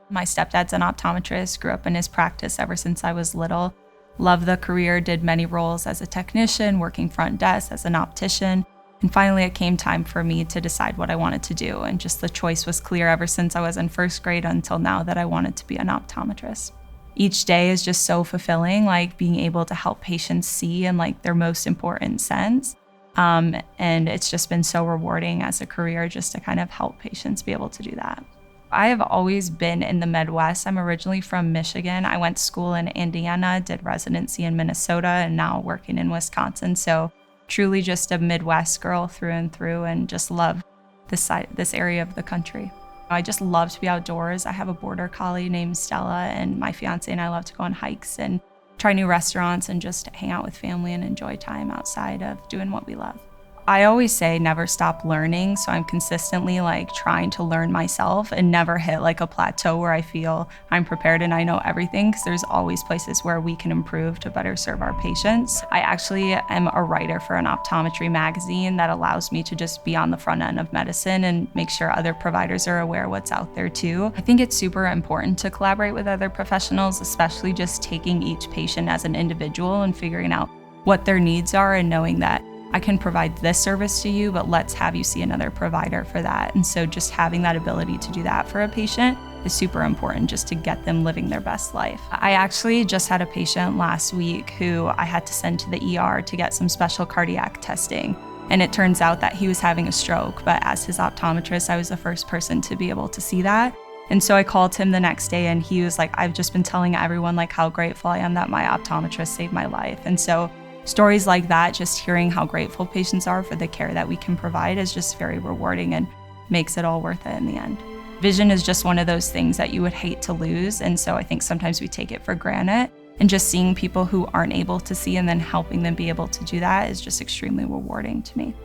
My stepdad's an optometrist, grew up in his practice ever since I was little. Loved the career, did many roles as a technician, working front desk, as an optician. And finally, it came time for me to decide what I wanted to do. And just the choice was clear ever since I was in first grade until now that I wanted to be an optometrist. Each day is just so fulfilling, like being able to help patients see in like their most important sense. And it's just been so rewarding as a career just to kind of help patients be able to do that. I have always been in the Midwest. I'm originally from Michigan. I went to school in Indiana, did residency in Minnesota, and now working in Wisconsin. So truly just a Midwest girl through and through, and just love this area of the country. I just love to be outdoors. I have a border collie named Stella, and my fiance and I love to go on hikes and try new restaurants and just hang out with family and enjoy time outside of doing what we love. I always say never stop learning, so I'm consistently like trying to learn myself and never hit like a plateau where I feel I'm prepared and I know everything, because there's always places where we can improve to better serve our patients. I actually am a writer for an optometry magazine that allows me to just be on the front end of medicine and make sure other providers are aware what's out there too. I think it's super important to collaborate with other professionals, especially just taking each patient as an individual and figuring out what their needs are and knowing that I can provide this service to you, but let's have you see another provider for that. And so just having that ability to do that for a patient is super important just to get them living their best life. I actually just had a patient last week who I had to send to the ER to get some special cardiac testing. And it turns out that he was having a stroke, but as his optometrist, I was the first person to be able to see that. And so I called him the next day and he was like, I've just been telling everyone like how grateful I am that my optometrist saved my life. And so stories like that, just hearing how grateful patients are for the care that we can provide is just very rewarding and makes it all worth it in the end. Vision is just one of those things that you would hate to lose. And so I think sometimes we take it for granted, and just seeing people who aren't able to see and then helping them be able to do that is just extremely rewarding to me.